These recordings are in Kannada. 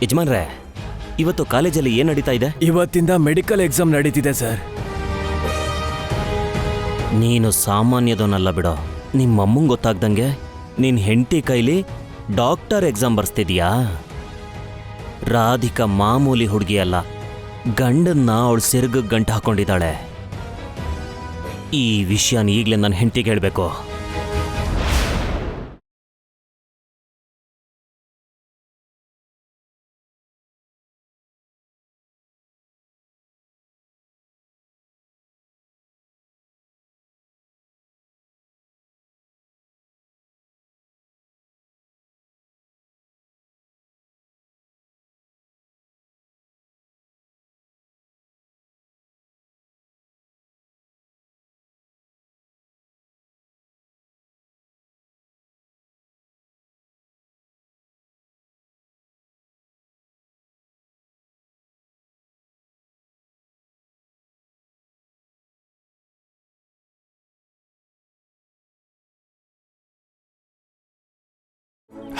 ಯಜಮಾನ್ರೆ, ಇವತ್ತು ಕಾಲೇಜಲ್ಲಿ ಏನ್ ನಡೀತಾ ಇದೆ? ಇವತ್ತಿಂದ ಮೆಡಿಕಲ್ ಎಕ್ಸಾಮ್ ನಡೀತಿದೆ ಸರ್. ನೀನು ಸಾಮಾನ್ಯದವನಲ್ಲ ಬಿಡೋ. ನಿಮ್ಮಮ್ಮಂಗೆ ಗೊತ್ತಾಗ್ದಂಗೆ ನಿನ್ ಹೆಂಡತಿ ಕೈಲಿ ಡಾಕ್ಟರ್ ಎಕ್ಸಾಮ್ ಬರ್ಸ್ತಿದ್ಯಾ? ರಾಧಿಕಾ ಮಾಮೂಲಿ ಹುಡುಗಿ ಅಲ್ಲ, ಗಂಡನ್ನ ಅವಳು ಸೆರಗ ಗಂಟು ಹಾಕೊಂಡಿದ್ದಾಳೆ. ಈ ವಿಷಯನ ಈಗಲೇ ನನ್ನ ಹೆಂಡತಿಗೆ ಹೇಳಬೇಕು.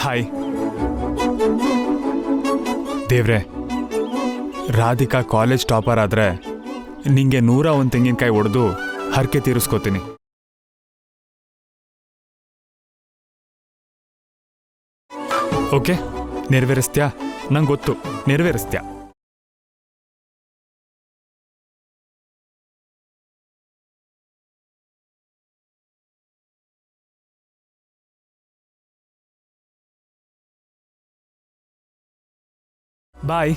ಹಾಯ್ ದೇವ್ರೆ, ರಾಧಿಕಾ ಕಾಲೇಜ್ ಟಾಪರ್ ಆದ್ರೆ ನಿಂಗೆ 101 ತೆಂಗಿನಕಾಯಿ ಒಡೆದು ಹರಕೆ ತೀರಿಸ್ಕೋತೀನಿ. ಓಕೆ, ನೆರವೇರಿಸ್ತ್ಯಾ? ನಂಗೆ ಗೊತ್ತು, ನೆರವೇರಿಸ್ತ್ಯಾ. ಬಾಯ್.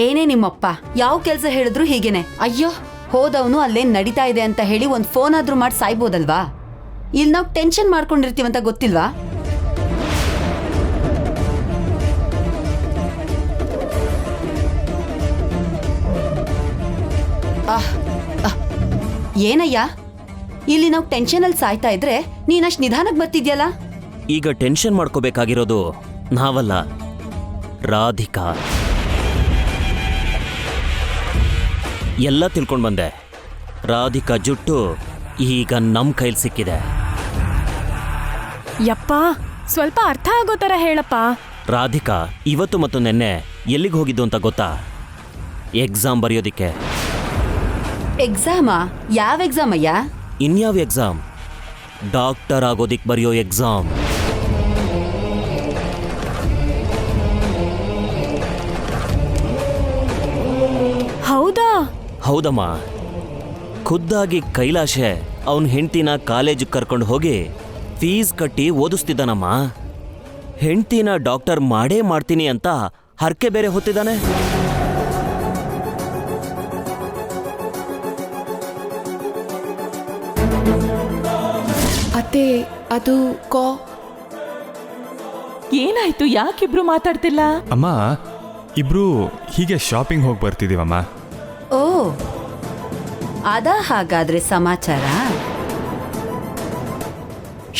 ಏನೇ ನಿಮ್ಮಪ್ಪ ಯಾವ ಕೆಲಸ ಹೇಳಿದ್ರು ಹೀಗೇನೆ. ಅಯ್ಯೋ, ಹೋದವನು ಅಲ್ಲೇನ್ ನಡೀತಾ ಇದೆ ಅಂತ ಹೇಳಿ ಒಂದ್ ಫೋನ್ ಆದ್ರೂ ಮಾಡಿ ಸಾಯ್ಬೋದಲ್ವಾ? ಇಲ್ಲಿ ನಾವು ಟೆನ್ಷನ್ ಮಾಡ್ಕೊಂಡಿರ್ತೀವಂತ ಗೊತ್ತಿಲ್ವಾ? ಏನಯ್ಯ, ಇಲ್ಲಿ ನಾವು ಟೆನ್ಷನ್ ಅಲ್ಲಿ ಸಾಯ್ತಾ ಇದ್ರೆ ನೀನಷ್ಟು ನಿಧಾನಕ್ಕೆ ಬರ್ತಿದ್ಯಲ್ಲ? ಈಗ ಟೆನ್ಷನ್ ಮಾಡ್ಕೋಬೇಕಾಗಿರೋದು ನಾವಲ್ಲ, ರಾಧಿಕಾ. ಎಲ್ಲ ತಿಳ್ಕೊಂಡು ಬಂದೆ. ರಾಧಿಕಾ ಜುಟ್ಟು ಈಗ ನಮ್ ಕೈಲಿ ಸಿಕ್ಕಿದೆ. ಯಪ್ಪ, ಸ್ವಲ್ಪ ಅರ್ಥ ಆಗೋ ಥರ ಹೇಳಪ್ಪ. ರಾಧಿಕಾ ಇವತ್ತು ಮತ್ತು ನೆನ್ನೆ ಎಲ್ಲಿಗೆ ಹೋಗಿದ್ದು ಅಂತ ಗೊತ್ತಾ? ಎಕ್ಸಾಮ್ ಬರೆಯೋದಿಕ್ಕೆ. ಎಕ್ಸಾಮಾ? ಯಾವ ಎಕ್ಸಾಮ್ ಅಯ್ಯ? ಇನ್ಯಾವ ಎಕ್ಸಾಮ್? ಡಾಕ್ಟರ್ ಆಗೋದಿಕ್ ಬರೆಯೋ ಎಕ್ಸಾಮ್. ಹೌದಾ? ಹೌದಮ್ಮ. ಖುದ್ದಾಗಿ ಕೈಲಾಶೆ ಅವನ ಹೆಂಡ್ತಿನ ಕಾಲೇಜಿಗೆ ಕರ್ಕೊಂಡು ಹೋಗಿ ಫೀಸ್ ಕಟ್ಟಿ ಓದಿಸ್ತಿದ್ದಾನಮ್ಮ. ಹೆಂಡ್ತಿನ ಡಾಕ್ಟರ್ ಮಾಡೇ ಮಾಡ್ತೀನಿ ಅಂತ ಹರಕೆ ಬೇರೆ ಹೊತ್ತಿದ್ದಾನೆ. ಮತ್ತೆ ಅದು ಏನಾಯ್ತು? ಯಾಕಿಬ್ರು ಮಾತಾಡ್ತಿಲ್ಲ? ಅಮ್ಮ ಇಬ್ರು ಹೀಗೆ ಶಾಪಿಂಗ್ ಹೋಗಿ ಬರ್ತಿದೀವಮ್ಮ. ಓ ಹಾಗಾದ್ರೆ ಸಮಾಚಾರ.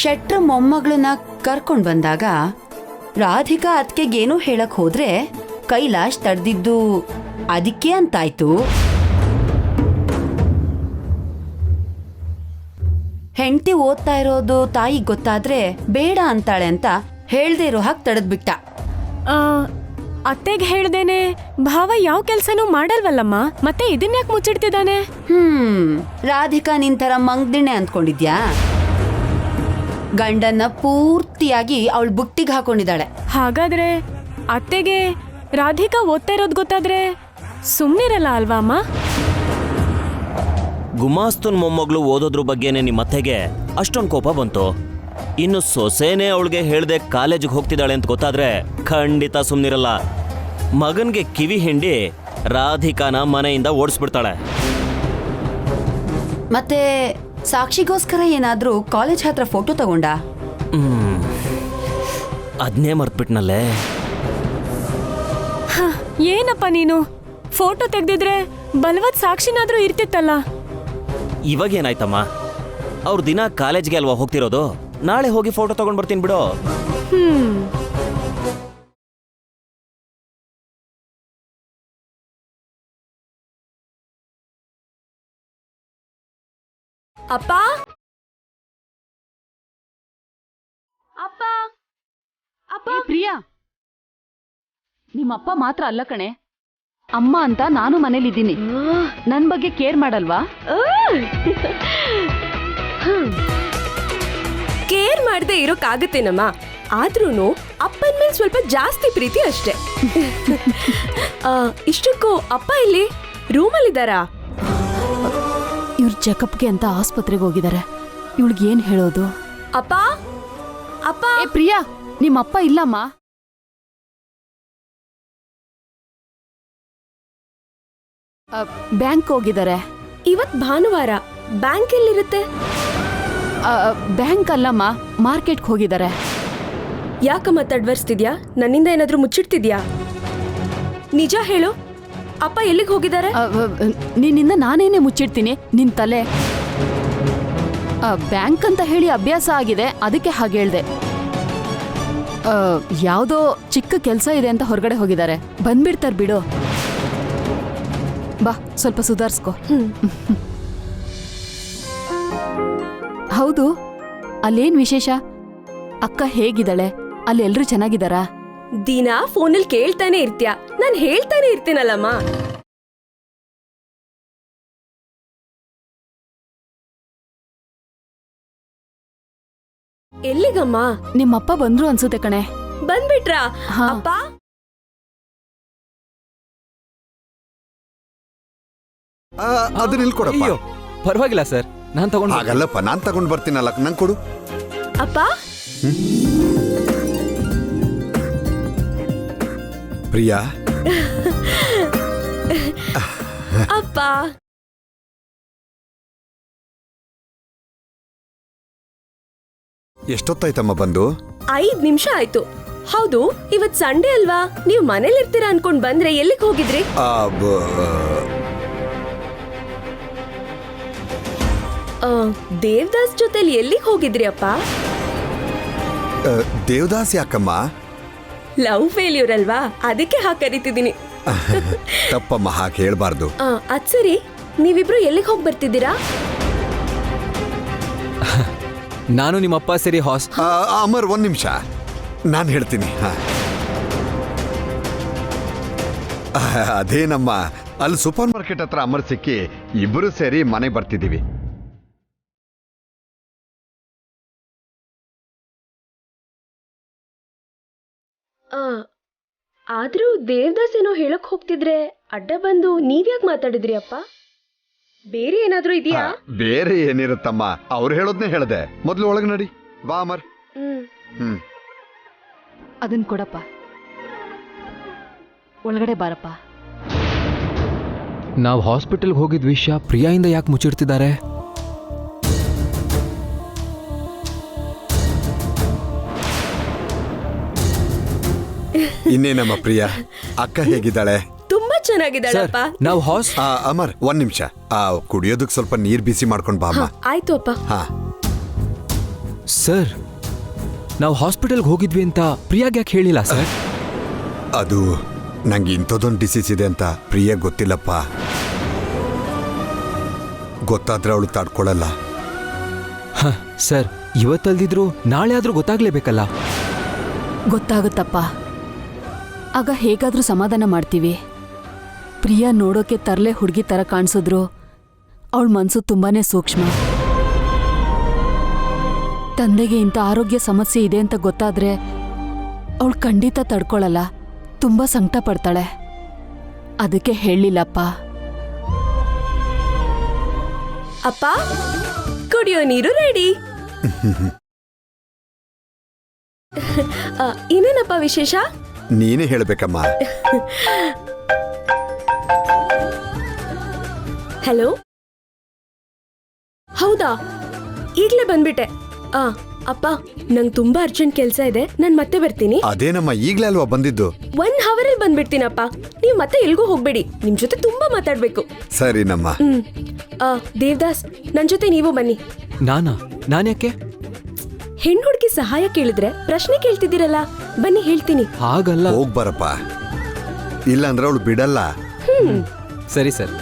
ಶೆಟ್ರ ಮೊಮ್ಮಗಳನ್ನ ಕರ್ಕೊಂಡ್ ಬಂದಾಗ ರಾಧಿಕಾ ಅತ್ಕೆಗೇನೋ ಹೇಳಕ್ ಹೋದ್ರೆ ಕೈಲಾಶ್ ತಡೆದಿದ್ದು ಅದಕ್ಕೆ ಅಂತಾಯ್ತು. ಹೆಂಡತಿ ಓದ್ತಾ ಇರೋದು ತಾಯಿಗೆ ಗೊತ್ತಾದ್ರೆ ಬೇಡ ಅಂತಾಳೆ ಅಂತ ಹೇಳ್ದೇ ಇರೋ ಹಾಗೆ ತಡೆದ್ಬಿಟ್ಟ. ಅತ್ತೆಗೆ ಹೇಳ್ದೇನೆ ಭಾವ ಯಾವ ಕೆಲ್ಸನೂ ಮಾಡಲ್ವಲ್ಲಮ್ಮ, ಮತ್ತೆ ಇದನ್ಯಾಕ್ ಮುಚ್ಚಿಡ್ತಿದ್ದಾನೆ? ರಾಧಿಕಾ ನಿಂತರ ಮಂಗ್ದಿಣ್ಣೆ ಅಂದ್ಕೊಂಡಿದ್ಯಾ? ಗಂಡನ್ನ ಪೂರ್ತಿಯಾಗಿ ಅವಳು ಬುಟ್ಟಿಗೆ ಹಾಕೊಂಡಿದ್ದಾಳೆ. ಹಾಗಾದ್ರೆ ಅತ್ತೆಗೆ ರಾಧಿಕಾ ಓದ್ತಾ ಇರೋದ್ ಗೊತ್ತಾದ್ರೆ ಸುಮ್ನಿರಲ್ಲ ಅಲ್ವಾ ಅಮ್ಮ? ಗುಮಾಸ್ತನ್ ಮೊಮ್ಮಗಳು ಓದೋದ್ರ ಬಗ್ಗೆನೆ ನಿಮ್ಮತ್ತೆಗೆ ಅಷ್ಟೊಂದು ಕೋಪ ಬಂತು. ಇನ್ನು ಸೊಸೆನೇ ಅವಳಿಗೆ ಹೇಳ್ದೆ ಕಾಲೇಜಿಗೆ ಹೋಗ್ತಿದ್ದಾಳೆ ಅಂತ ಗೊತ್ತಾದ್ರೆ ಖಂಡಿತ ಸುಮ್ನಿರಲ್ಲ. ಮಗನ್ಗೆ ಕಿವಿ ಹಿಂಡಿ ರಾಧಿಕಾನ ಮನೆಯಿಂದ ಓಡಿಸ್ಬಿಡ್ತಾಳೆ. ಮತ್ತೆ ಸಾಕ್ಷಿಗೋಸ್ಕರ ಏನಾದ್ರೂ ಕಾಲೇಜ್ ಹತ್ರ ಫೋಟೋ ತಗೊಂಡ? ಅದನ್ನೇ ಮರ್ತ್ಬಿಟ್ನಲ್ಲೇ. ಏನಪ್ಪ ನೀನು? ಫೋಟೋ ತೆಗ್ದಿದ್ರೆ ಬಲವತ್ ಸಾಕ್ಷಿನಾದ್ರೂ ಇರ್ತಿತ್ತಲ್ಲ. ಇವಾಗೇನಾಯ್ತಮ್ಮ, ಅವ್ರ ದಿನ ಕಾಲೇಜ್ಗೆ ಅಲ್ವಾ ಹೋಗ್ತಿರೋದು? ನಾಳೆ ಹೋಗಿ ಫೋಟೋ ತಗೊಂಡ್ ಬರ್ತೀನಿ ಬಿಡು. ಅಪ್ಪ ಅಪ್ಪ ಅಪ್ಪ ಪ್ರಿಯಾ, ನಿಮ್ಮಪ್ಪ ಮಾತ್ರ ಅಲ್ಲ ಕಣೆ, ಅಮ್ಮ ಅಂತ ನಾನು ಮನೇಲಿದ್ದೀನಿ. ನನ್ ಬಗ್ಗೆ ಕೇರ್ ಮಾಡಲ್ವಾ? ಕೇರ್ ಮಾಡದೆ ಇರೋಕ್ಕಾಗತ್ತೇನಮ್ಮ, ಆದ್ರೂನು ಅಪ್ಪನ ಮೇಲೆ ಸ್ವಲ್ಪ ಜಾಸ್ತಿ ಪ್ರೀತಿ ಅಷ್ಟೇ. ಇಷ್ಟಕ್ಕೂ ಅಪ್ಪ ಇಲ್ಲಿ ರೂಮಲ್ಲಿದ್ದಾರಾ? ಇವ್ರ ಚೆಕಪ್ಗೆ ಅಂತ ಆಸ್ಪತ್ರೆಗೆ ಹೋಗಿದ್ದಾರೆ. ಇವಳಿಗೆ ಏನ್ ಹೇಳೋದು? ಅಪ್ಪ ಅಪ್ಪ ಪ್ರಿಯಾ, ನಿಮ್ಮಪ್ಪ ಇಲ್ಲಮ್ಮ. ಬ್ಯಾಂಕ್ ಹೋಗಿದ್ದಾರೆ. ಇವತ್ ಭಾನುವಾರ, ಬ್ಯಾಂಕ್ ಎಲ್ಲಿರುತ್ತೆ? ಬ್ಯಾಂಕ್ ಅಲ್ಲಮ್ಮ, ಮಾರ್ಕೆಟ್ಗೆ ಹೋಗಿದ್ದಾರೆ. ಯಾಕಮ್ಮ ತಡ್ವರ್ಸ್ತಿದ್ಯಾ? ನನ್ನಿಂದ ಏನಾದ್ರೂ ಮುಚ್ಚಿಡ್ತಿದ್ಯಾ? ನಿಜ ಹೇಳು, ಅಪ್ಪ ಎಲ್ಲಿಗೆ ಹೋಗಿದ್ದಾರೆ? ನಿನ್ನಿಂದ ನಾನೇನೆ ಮುಚ್ಚಿಡ್ತೀನಿ ನಿನ್ ತಲೆ. ಬ್ಯಾಂಕ್ ಅಂತ ಹೇಳಿ ಅಭ್ಯಾಸ ಆಗಿದೆ, ಅದಕ್ಕೆ ಹಾಗೆ ಹೇಳ್ದೆ. ಯಾವುದೋ ಚಿಕ್ಕ ಕೆಲಸ ಇದೆ ಅಂತ ಹೊರಗಡೆ ಹೋಗಿದ್ದಾರೆ, ಬಂದ್ಬಿಡ್ತಾರ ಬಿಡು. ಬಾ, ಸ್ವಲ್ಪ ಸುಧಾರಿಸ್ಕೊ. ಹೌದು, ಅಲ್ಲೇನ್ ವಿಶೇಷ? ಅಕ್ಕ ಹೇಗಿದ್ದಾಳೆ? ಅಲ್ಲಿ ಎಲ್ರೂ ಚೆನ್ನಾಗಿದ್ದಾರಾ? ದಿನ ಫೋನಲ್ಲಿ ಕೇಳ್ತಾನೆ ಇರ್ತೀಯ, ನಾನ್ ಹೇಳ್ತಾನೆ ಇರ್ತೀನಲ್ಲಮ್ಮ. ಎಲ್ಲಿಗಮ್ಮ? ನಿಮ್ಮಪ್ಪ ಬಂದ್ರು ಅನ್ಸುತ್ತೆ ಕಣೆ. ಬಂದ್ಬಿಟ್ರಾ? ಹಾ. ಅಪ್ಪ ಅದನ್ನ ಇಲ್ಲಿ ಕೊಡಪ್ಪ. ಅಯ್ಯೋ ಪರವಾಗಿಲ್ಲ ಸರ್, ನಾನ್ ತಗೊಂಡು ಹಾಗಲ್ಲಪ್ಪ, ನಾನ್ ತಗೊಂಡ್ ಬರ್ತೀನಲ್ಲ, ನಂಗೆ ಕೊಡು. ಅಪ್ಪ ಪ್ರಿಯಾ, ಅಪ್ಪ ಎಷ್ಟೊತ್ತಾಯ್ತಮ್ಮ ಬಂದು? 5 ನಿಮಿಷ ಆಯ್ತು. ಹೌದು, ಇವತ್ ಸಂಡೇ ಅಲ್ವಾ? ನೀವು ಮನೇಲಿ ಇರ್ತೀರಾ ಅನ್ಕೊಂಡ್ ಬಂದ್ರೆ ಎಲ್ಲಿಗೆ ಹೋಗಿದ್ರಿ? ದೇವದಾಸ್ ಜೊತೆಲಿ ಎಲ್ಲಿಗೆ ಹೋಗಿದ್ರಿ ಅಪ್ಪ? ದೇವದಾಸ್ ಯಾಕಮ್ಮ? ಲವ್ ಫೇಲ್ಯೂರ್ ಅಲ್ವಾ, ಅದಕ್ಕೆ ಹಾಗೆ ಕರಿತಿದ್ದೀನಿ. ತಪ್ಪಮ್ಮ, ಹಾಗೆ ಹೇಳ್ಬಾರ್ದು. ಅದ್ ಸರಿ, ನೀವಿಬ್ರು ಎಲ್ಲಿಗೆ ಹೋಗಿ ಬರ್ತಿದ್ದೀರಾ? ನಾನು ನಿಮ್ಮಪ್ಪ ಸೇರಿ ಅಮರ್, 1 ನಿಮಿಷ, ನಾನು ಹೇಳ್ತೀನಿ. ಅದೇನಮ್ಮ, ಅಲ್ಲಿ ಸೂಪರ್ ಮಾರ್ಕೆಟ್ ಹತ್ರ ಅಮರ್ ಸಿಕ್ಕಿ ಇಬ್ಬರು ಸೇರಿ ಮನೆಗೆ ಬರ್ತಿದ್ದೀವಿ. ಆದ್ರೂ ದೇವದಾಸ್ ಏನೋ ಹೇಳಕ್ ಹೋಗ್ತಿದ್ರೆ ಅಡ್ಡ ಬಂದು ನೀವ್ಯಾಕೆ ಮಾತಾಡಿದ್ರಿ ಅಪ್ಪ? ಬೇರೆ ಏನಾದ್ರೂ ಇದೆಯಾ? ಬೇರೆ ಏನಿರುತ್ತಮ್ಮ, ಅವ್ರು ಹೇಳೋದ್ನೇ ಹೇಳ್ದೆ. ಮೊದ್ಲು ಒಳಗೆ ನಡಿ, ಬಾ ಅಮರ್. ಅದನ್ ಕೊಡಪ್ಪ, ಒಳಗಡೆ ಬಾರಪ್ಪ. ನಾವು ಹಾಸ್ಪಿಟಲ್ಗೆ ಹೋಗಿದ್ ವಿಷಯ ಪ್ರಿಯಾಯಿಂದ ಯಾಕೆ ಮುಚ್ಚಿಡ್ತಿದ್ದಾರೆ? ಇನ್ನೇನಮ್ಮ ಪ್ರಿಯ, ಅಕ್ಕ ಹೇಗಿದ್ದಾಳೆ? ತುಂಬಾ ಸರ್ ಚೆನ್ನಾಗಿದ್ದಾಳಪ್ಪ. ನಾವು ಅಮರ್, ಒಂದ್ ನಿಮಿಷ. ಕುಡಿಯೋದಕ್ಕೆ ಸ್ವಲ್ಪ ನೀರ್ ಬಿಸಿ ಮಾಡ್ಕೊಂಡ್ ಬಾ ಅಮ್ಮ. ಆಯ್ತು ಅಪ್ಪ. ಹಾ. ಸರ್ ನಾವು ಹಾಸ್ಪಿಟಲ್ಗೆ ಹೋಗಿದ್ವಿ ಅಂತ ಪ್ರಿಯಾಗ್ ಯಾಕೆ ಹೇಳಿಲ್ಲ ಸರ್? ಅದು ನಂಗೆ ಇಂಥದ್ದೊಂದು ಡಿಸೀಸ್ ಇದೆ ಅಂತ ಪ್ರಿಯ ಗೊತ್ತಿಲ್ಲಪ್ಪ. ಗೊತ್ತಾದ್ರೆ ಅವಳು ತಡ್ಕೊಳಲ್ಲ. ಸರ್ ಇವತ್ತಲ್ದಿದ್ರು ನಾಳೆ ಆದ್ರೂ ಗೊತ್ತಾಗ್ಲೇಬೇಕಲ್ಲ. ಗೊತ್ತಾಗುತ್ತಪ್ಪ. ಆಗ ಹೇಗಾದ್ರೂ ಸಮಾಧಾನ ಮಾಡ್ತೀವಿ. ಪ್ರಿಯಾ ನೋಡೋಕೆ ತರ್ಲೆ ಹುಡುಗಿ ಥರ ಕಾಣಿಸಿದ್ರು ಅವಳ ಮನಸ್ಸು ತುಂಬಾನೇ ಸೂಕ್ಷ್ಮ. ತಂದೆಗೆ ಇಂಥ ಆರೋಗ್ಯ ಸಮಸ್ಯೆ ಇದೆ ಅಂತ ಗೊತ್ತಾದ್ರೆ ಅವಳು ಖಂಡಿತ ತಡ್ಕೊಳಲ್ಲ, ತುಂಬಾ ಸಂಕಟ ಪಡ್ತಾಳೆ. ಅದಕ್ಕೆ ಹೇಳಿಲ್ಲಪ್ಪ. ಅಪ್ಪ, ಕುಡಿಯೋ ನೀರು ರೆಡಿ. ಇನ್ನೇನಪ್ಪ ವಿಶೇಷ? ನೀನೇ ಹೇಳ್ಬೇಕಮ್ಮ. ಹಲೋ, ಹೌದಾ? ಈಗ್ಲೇ ಬಂದ್ಬಿಟ್ಟೆ. ಅಪ್ಪ, ನಂಗೆ ತುಂಬಾ ಅರ್ಜೆಂಟ್ ಕೆಲಸ ಇದೆ, ನಾನು ಮತ್ತೆ ಬರ್ತೀನಿ. ಅದೇನಮ್ಮ, ಈಗ್ಲೇ ಅಲ್ವಾ ಬಂದಿದ್ದು? 1 hour ಅಲ್ಲಿ ಬಂದ್ಬಿಡ್ತೀನಪ್ಪ. ನೀವ್ ಮತ್ತೆ ಎಲ್ಗೂ ಹೋಗ್ಬೇಡಿ, ನಿಮ್ ಜೊತೆ ತುಂಬಾ ಮಾತಾಡ್ಬೇಕು. ಸರಿನಮ್ಮ. ದೇವದಾಸ್, ನನ್ ಜೊತೆ ನೀವು ಬನ್ನಿ. ನಾನ್ಯಾಕೆ? ಹೆಣ್ಣು ಹುಡುಗಿ ಸಹಾಯ ಕೇಳಿದ್ರೆ ಪ್ರಶ್ನೆ ಕೇಳ್ತಿದ್ದೀರಲ್ಲ, ಬನ್ನಿ ಹೇಳ್ತೀನಿ. ಹಾಗಲ್ಲ. ಹೋಗ್ಬಾರಪ್ಪ, ಇಲ್ಲ ಅಂದ್ರೆ ಅವಳು ಬಿಡಲ್ಲ. ಸರಿ ಸರ್.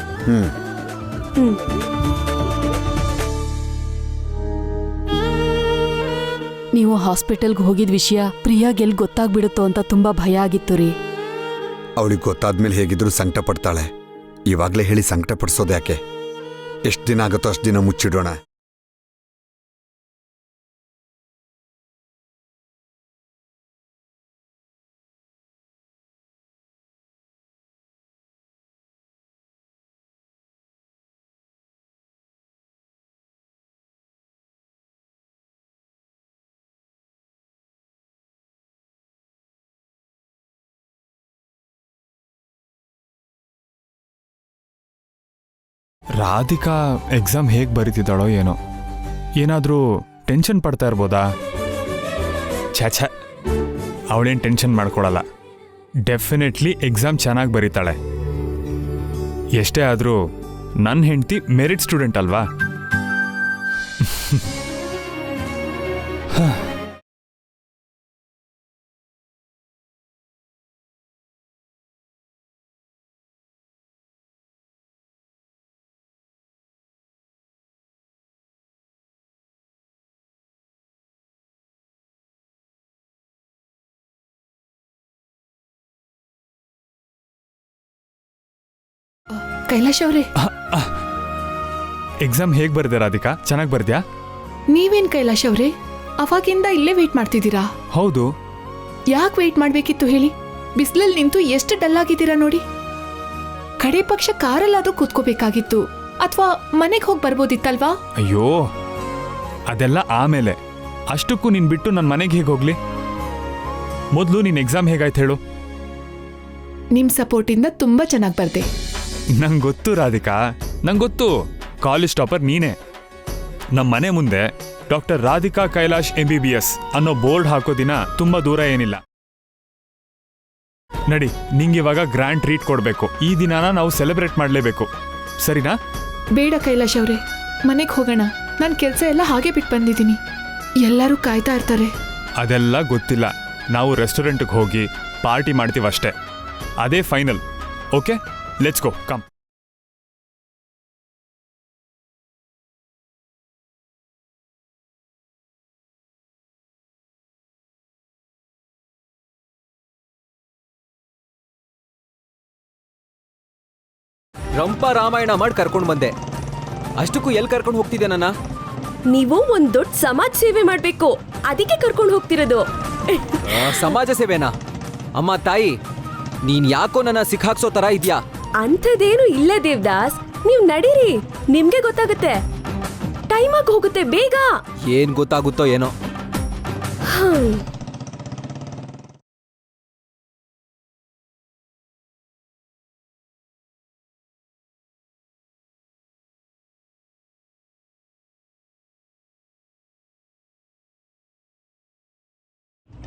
ನೀವು ಹಾಸ್ಪಿಟಲ್ಗೆ ಹೋಗಿದ್ ವಿಷಯ ಪ್ರಿಯಾಗ್ ಎಲ್ಲಿ ಗೊತ್ತಾಗ್ಬಿಡುತ್ತೋ ಅಂತ ತುಂಬಾ ಭಯ ಆಗಿತ್ತು ರೀ. ಅವಳಿಗೆ ಗೊತ್ತಾದ್ಮೇಲೆ ಹೇಗಿದ್ರು ಸಂಕಟ ಪಡ್ತಾಳೆ. ಇವಾಗ್ಲೇ ಹೇಳಿ ಸಂಕಟ ಪಡಿಸೋದು ಯಾಕೆ? ಎಷ್ಟು ದಿನ ಆಗುತ್ತೋ ಅಷ್ಟು ದಿನ ಮುಚ್ಚಿಡೋಣ. ರಾಧಿಕಾ ಎಕ್ಸಾಮ್ ಹೇಗೆ ಬರೀತಿದ್ದಾಳೋ ಏನೋ, ಏನಾದರೂ ಟೆನ್ಷನ್ ಪಡ್ತಾ ಇರ್ಬೋದಾ? ಛ, ಅವಳೇನು ಟೆನ್ಷನ್ ಮಾಡ್ಕೊಳಲ್ಲ. ಡೆಫಿನೆಟ್ಲಿ ಎಕ್ಸಾಮ್ ಚೆನ್ನಾಗಿ ಬರೀತಾಳೆ. ಎಷ್ಟೇ ಆದರೂ ನನ್ನ ಹೆಂಡತಿ ಮೆರಿಟ್ ಸ್ಟೂಡೆಂಟ್ ಅಲ್ವಾ? ಕೈಲಾಶ್ ಅವರೇ, ಎಕ್ಸಾಮ್ ಹೇಗೆ ಬರ್ದೆ ರಾಧಿಕಾ? ಚೆನ್ನಾಗಿ ಬರ್ದ್ಯಾ? ನೀವೇನ್ ಕೈಲಾಶ್ ಅವರೇ ಅವಾಗಿಂದ ಇಲ್ಲೇ ವೇಟ್ ಮಾಡ್ತಿದ್ದೀರಾ? ಹೌದು. ಯಾಕೆ ವೇಟ್ ಮಾಡ್ಬೇಕಿತ್ತು ಹೇಳಿ? ಬಿಸಿಲಲ್ಲಿ ನಿಂತು ಎಷ್ಟು ಡಲ್ ಆಗಿದ್ದೀರಾ ನೋಡಿ. ಕಡೆ ಪಕ್ಷ ಕಾರಲ್ಲಾದ್ರೂ ಕೂತ್ಕೋಬೇಕಾಗಿತ್ತು, ಅಥವಾ ಮನೆಗೆ ಹೋಗಿ ಬರ್ಬೋದಿತ್ತಲ್ವಾ? ಅಯ್ಯೋ, ಅದೆಲ್ಲ ಆಮೇಲೆ. ಅಷ್ಟಕ್ಕೂ ನೀನು ಬಿಟ್ಟು ನನ್ನ ಮನೆಗೆ ಹೇಗೆ ಹೋಗ್ಲಿ? ಮೊದಲು ನಿನ್ನ ಎಕ್ಸಾಮ್ ಹೇಗಾಯ್ತು ಹೇಳು. ನಿಮ್ ಸಪೋರ್ಟಿಂದ ತುಂಬಾ ಚೆನ್ನಾಗಿ ಬರ್ದೆ. ನಂಗೆ ಗೊತ್ತು ರಾಧಿಕಾ, ನಂಗೆ ಗೊತ್ತು. ಕಾಲೇಜ್ ಟಾಪರ್ ನೀನೇ. ನಮ್ಮ ಮನೆ ಮುಂದೆ ಡಾಕ್ಟರ್ ರಾಧಿಕಾ ಕೈಲಾಶ್ MBBS ಅನ್ನೋ ಬೋರ್ಡ್ ಹಾಕೋ ದಿನ ತುಂಬ ದೂರ ಏನಿಲ್ಲ. ನಡಿ, ನಿಂಗಿವಾಗ ಗ್ರ್ಯಾಂಡ್ ಟ್ರೀಟ್ ಕೊಡಬೇಕು. ಈ ದಿನಾನ ನಾವು ಸೆಲೆಬ್ರೇಟ್ ಮಾಡಲೇಬೇಕು, ಸರಿನಾ? ಬೇಡ ಕೈಲಾಶ್ ಅವರೇ, ಮನೆಗೆ ಹೋಗೋಣ. ನಾನು ಕೆಲಸ ಎಲ್ಲ ಹಾಗೆ ಬಿಟ್ಟು ಬಂದಿದ್ದೀನಿ, ಎಲ್ಲರೂ ಕಾಯ್ತಾ ಇರ್ತಾರೆ. ಅದೆಲ್ಲ ಗೊತ್ತಿಲ್ಲ. ನಾವು ರೆಸ್ಟೋರೆಂಟ್ಗೆ ಹೋಗಿ ಪಾರ್ಟಿ ಮಾಡ್ತೀವಷ್ಟೇ, ಅದೇ final. Okay, let's go, come. ರಂಪ ರಾಮಾಯಣ ಮಾಡಿ ಕರ್ಕೊಂಡು ಬಂದೆ, ಅಷ್ಟಕ್ಕೂ ಎಲ್ಲಿ ಕರ್ಕೊಂಡು ಹೋಗ್ತಿದ್ದೆ ನನ್ನ? ನೀವು ಒಂದ್ ದೊಡ್ಡ ಸಮಾಜ ಸೇವೆ ಮಾಡ್ಬೇಕು, ಅದಕ್ಕೆ ಕರ್ಕೊಂಡು ಹೋಗ್ತಿರೋದು. ಸಮಾಜ ಸೇವೆನಾ? ಅಮ್ಮ ತಾಯಿ, ನೀನ್ ಯಾಕೋ ನನ್ನ ಸಿಕ್ಕಾಕ್ಸೋ ತರ ಇದ್ಯಾ? ಅಂಥದ್ದೇನು ಇಲ್ಲ ದೇವದಾಸ್, ನೀವ್ ನಡೀರಿ, ನಿಮ್ಗೆ ಗೊತ್ತಾಗುತ್ತೆ. ಟೈಮ್ ಆಗಿ ಹೋಗುತ್ತೆ, ಬೇಗ. ಏನ್ ಗೊತ್ತಾಗುತ್ತೋ ಏನೋ.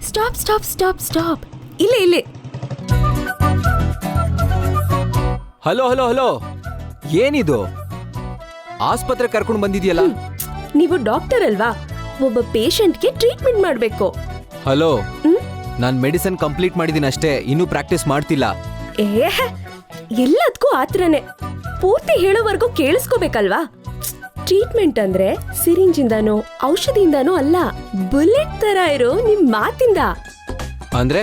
Stop stop stop stop. ಇಲ್ಲೇ ಇಲ್ಲೇ. ಹಲೋ ಹಲೋ ಹಲೋ, ಏನಿದು? ಆಸ್ಪತ್ರೆ ಕರ್ಕೊಂಡು ಬಂದಿದ್ಯಲ್ಲ? ನೀವು ಡಾಕ್ಟರ್ ಅಲ್ವಾ? ಒಬ್ಬ ಪೇಷಂಟ್ಗೆ ಟ್ರೀಟ್ಮೆಂಟ್ ಮಾಡ್ಬೇಕು. ಹಲೋ, ನಾನ್ ಮೆಡಿಸಿನ್ ಕಂಪ್ಲೀಟ್ ಮಾಡಿದೀನಿ ಅಷ್ಟೇ, ಇನ್ನೂ ಪ್ರಾಕ್ಟೀಸ್ ಮಾಡ್ತಿಲ್ಲ. ಎಲ್ಲದಕ್ಕೂ ಆತ್ರನೇ. ಪೂರ್ತಿ ಹೇಳೋವರೆಗೂ ಕೇಳಿಸ್ಕೋಬೇಕಲ್ವಾ? ಟ್ರೀಟ್ಮೆಂಟ್ ಅಂದ್ರೆ ಸಿರಿಂಜಿಂದಾನೋ ಔಷಧಿಯಿಂದಾನೋ ಅಲ್ಲ, ಬುಲೆಟ್ ತರ ಇರೋ ನಿಮ್ ಮಾತಿಂದ. ಅಂದ್ರೆ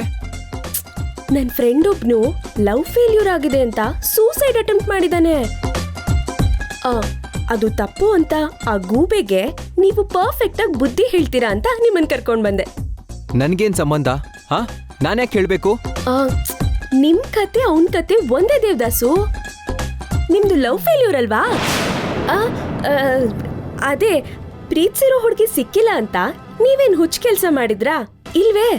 ನನ್ ಫ್ರೆಂಡ್ ಒಬ್ನು ಲವ್ ಫೇಲ್ಯೂರ್ ಆಗಿದೆ ಅಂತ ಸೂಸೈಡ್ ಅಟೆಂಪ್ಟ್ ಮಾಡಿದಾನೆ. ಅದು ತಪ್ಪು ಅಂತ ಆ ಗೂಬೆಗೆ ನೀವು ಪರ್ಫೆಕ್ಟ್ ಆಗಿ ಬುದ್ಧಿ ಹೇಳ್ತೀರಾ ಅಂತ ನಿಮ್ಮನ್ ಕರ್ಕೊಂಡ್ ಬಂದೆ. ನನ್ಗೇನ್ ಸಂಬಂಧ? ಹಾ, ನಾನ್ಯಾಕೆ ಹೇಳ್ಬೇಕು? ನಿಮ್ ಕತೆ ಅವನ್ ಕತೆ ಒಂದೇ ದೇವದಾಸು. ನಿಮ್ದು ಲವ್ ಫೇಲ್ಯೂರ್ ಅಲ್ವಾ? ಅದೇ ಪ್ರೀತಿಸಿರೋ ಹುಡುಗಿ ಸಿಕ್ಕಿಲ್ಲ ಅಂತ ನೀವೇನ್ ಹುಚ್ಚ ಕೆಲ್ಸ ಮಾಡಿದ್ರಾ? ಇಲ್ವೇ?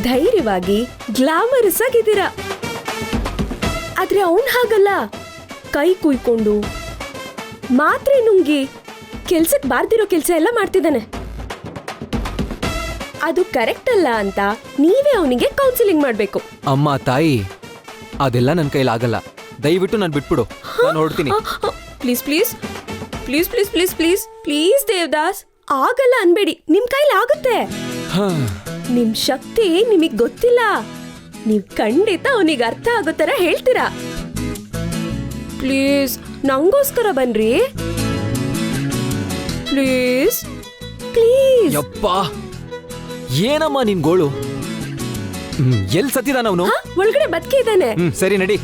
ಧೈರ್ಯವಾಗಿ ಗ್ಲಾಮರಸ್ ಆಗಿದ್ದೀರಾ. ಆದ್ರೆ ಅವನ್ ಹಾಗಲ್ಲ, ಕೈ ಕುಯ್ಕೊಂಡು ಮಾತ್ರೆ ನುಂಗಿ ಕೆಲ್ಸಕ್ ಬಾರ್ದಿರೋ ಕೆಲ್ಸ ಎಲ್ಲ ಮಾಡ್ತಿದ್ದಾನೆ. ಅದು ಕರೆಕ್ಟ್ ಅಲ್ಲ ಅಂತ ನೀವೇ ಅವನಿಗೆ ಕೌನ್ಸಿಲಿಂಗ್ ಮಾಡ್ಬೇಕು. ಅಮ್ಮ ತಾಯಿ, ಅದೆಲ್ಲ ನನ್ ಕೈಲಾಗಲ್ಲ. ದಯವಿಟ್ಟು ನಾನು ಬಿಟ್ಬಿಡು, ನಾನು ಹೊರಡ್ತೀನಿ. Please please please please please please please Devdas, ಆಗಲ್ಲ ಅನ್ಬೇಡಿ. ನಿಮ್ ಕೈಲಿ ಆಗುತ್ತೆ. ನಿಮ್ ಶಕ್ತಿ ನಿಮಗ್ ಗೊತ್ತಿಲ್ಲ. ನೀವ್ ಖಂಡಿತ ಅವನಿಗೆ ಅರ್ಥ ಆಗೋ ತರ ಹೇಳ್ತೀರಾ. ಪ್ಲೀಸ್ ನಂಗೋಸ್ಕರ ಬನ್ರಿ. Please please. ಯಪ್ಪ, ಏನಮ್ಮ ನಿನ್ ಗೋಳು? ಎಲ್ ಸತ್ತಿದಾನ ಅವನು? ಒಳಗಡೆ ಬದುಕಿದ್ದಾನೆ. ಸರಿ ನಡಿ.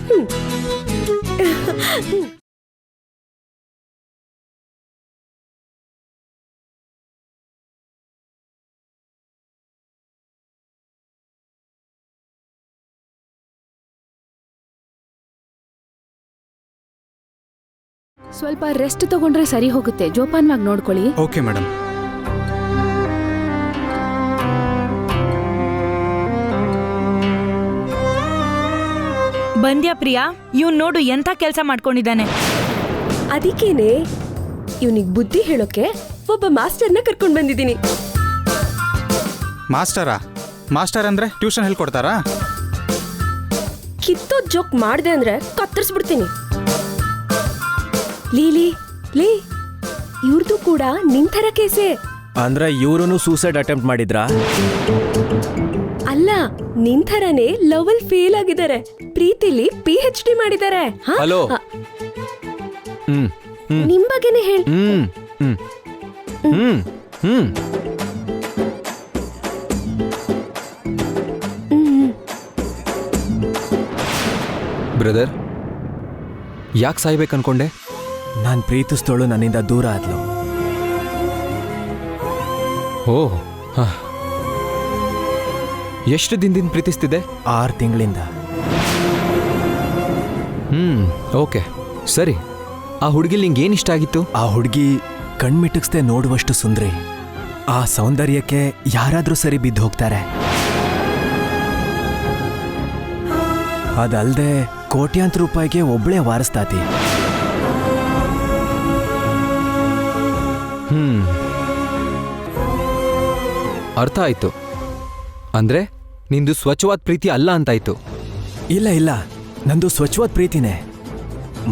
ಸ್ವಲ್ಪ ರೆಸ್ಟ್ ತಗೊಂಡ್ರೆ ಸರಿ ಹೋಗುತ್ತೆ. ಜೋಪಾನವಾಗಿ ನೋಡ್ಕೊಳ್ಳಿ. Okay madam. ಬಂದ್ಯಾ ಪ್ರಿಯಾ? ಇವ್ನ್ ನೋಡು ಎಂತ ಕೆಲ್ಸ ಮಾಡ್ಕೊಂಡಿದ್ದಾನೆ. ಅದಕ್ಕೇನೆ ಇವನಿಗೆ ಬುದ್ಧಿ ಹೇಳೋಕೆ ಒಬ್ಬ ಮಾಸ್ಟರ್ನ ಕರ್ಕೊಂಡ್ ಬಂದಿದ್ದೀನಿ. ಮಾಸ್ಟರಾ? ಮಾಸ್ಟರ್ ಅಂದ್ರೆ ಟ್ಯೂಷನ್ ಹೇಳ್ಕೊಡ್ತಾರಾ? ಕಿತ್ತೋದ್ ಜೋಕ್ ಮಾಡ್ದೆ ಅಂದ್ರೆ ಕತ್ತರಿಸ್ಬಿಡ್ತೀನಿ. ಲೀಲಿ ಲೇ, ಇವ್ರದ್ದು ಕೂಡ ನಿನ್ ಥರ ಕೇಸೆ. ಅಂದ್ರೆ ಇವ್ರು ಸೂಸೈಡ್ ಅಟೆಂಪ್ಟ್ ಮಾಡಿದ್ರಾ? ಅಲ್ಲ, ನಿನ್ ಥರನೇ ಲವಲ್ ಫೇಲ್ ಆಗಿದ್ದಾರೆ. ಪ್ರೀತಿಲಿ PhD ಮಾಡಿದ್ದಾರೆ. ಹಲೋ. ನಿಮ್ ಬಗ್ಗೆನೇ ಹೇಳಿ. ಬ್ರದರ್, ಯಾಕೆ ಸಾಯ್ಬೇಕು ಅನ್ಕೊಂಡೆ? ನಾನ್ ಪ್ರೀತಿಸ್ತೋಳು ನನ್ನಿಂದ ದೂರ ಆದ್ಲು. ಓ, ಎಷ್ಟು ದಿನದಿಂದ ಪ್ರೀತಿಸ್ತಿದೆ? 6 ತಿಂಗಳಿಂದ. ಓಕೆ, ಸರಿ. ಆ ಹುಡುಗಿಲ್ ನಿಂಗೆ ಏನ್ ಇಷ್ಟ ಆಗಿತ್ತು? ಆ ಹುಡುಗಿ ಕಣ್ಮಿಟಕ್ಸ್ದೆ ನೋಡುವಷ್ಟು ಸುಂದ್ರಿ. ಆ ಸೌಂದರ್ಯಕ್ಕೆ ಯಾರಾದ್ರೂ ಸರಿ ಬಿದ್ದು ಹೋಗ್ತಾರೆ. ಅದಲ್ದೆ ಕೋಟ್ಯಾಂತರ ರೂಪಾಯಿಗೆ ಒಬ್ಳೇ ವಾರಸ್ತಾತಿ. ಅರ್ಥ ಆಯ್ತು. ಅಂದ್ರೆ ನಿಂದು ಸ್ವಚ್ಛವಾದ ಪ್ರೀತಿ ಅಲ್ಲ ಅಂತಾಯ್ತು. ಇಲ್ಲ ಇಲ್ಲ, ನಂದು ಸ್ವಚ್ಛವಾದ ಪ್ರೀತಿನೇ.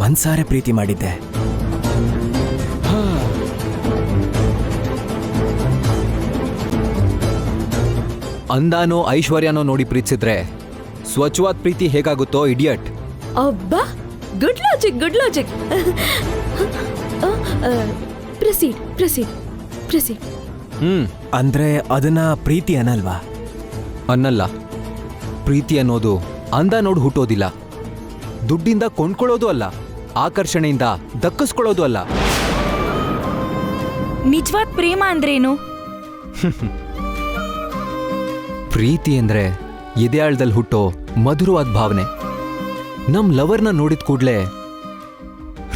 ಮನ್ಸಾರೆ ಪ್ರೀತಿ ಮಾಡಿದ್ದೆ. ಅಂದಾನೋ ಐಶ್ವರ್ಯನೋ ನೋಡಿ ಪ್ರೀತಿಸಿದ್ರೆ ಸ್ವಚ್ಛವಾದ ಪ್ರೀತಿ ಹೇಗಾಗುತ್ತೋ ಇಡಿಯಟ್. ಅಬ್ಬಾ, good logic, good logic. Proceed proceed proceed. ಅಂದ್ರೆ ಅದನ್ನ ಪ್ರೀತಿ ಅನ್ನಲ್ವಾ? ಅನ್ನಲ್ಲ. ಪ್ರೀತಿ ಅನ್ನೋದು ಅಂದ ನೋಡು ಹುಟ್ಟೋದಿಲ್ಲ, ದುಡ್ಡಿಂದ ಕೊಂಡ್ಕೊಳ್ಳೋದು ಅಲ್ಲ, ಆಕರ್ಷಣೆಯಿಂದ ದಕ್ಕಿಸ್ಕೊಳ್ಳೋದು ಅಲ್ಲ. ನಿಜವಾದ ಪ್ರೇಮ ಅಂದ್ರೇನು? ಪ್ರೀತಿ ಅಂದ್ರೆ ಎದೆಯಾಳದಲ್ಲಿ ಹುಟ್ಟೋ ಮಧುರವಾದ ಭಾವನೆ. ನಮ್ ಲವರ್ನ ನೋಡಿದ ಕೂಡ್ಲೆ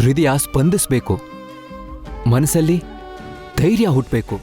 ಹೃದಯ ಸ್ಪಂದಿಸ್ಬೇಕು, ಮನಸ್ಸಲ್ಲಿ ಧೈರ್ಯ ಹುಟ್ಟಬೇಕು.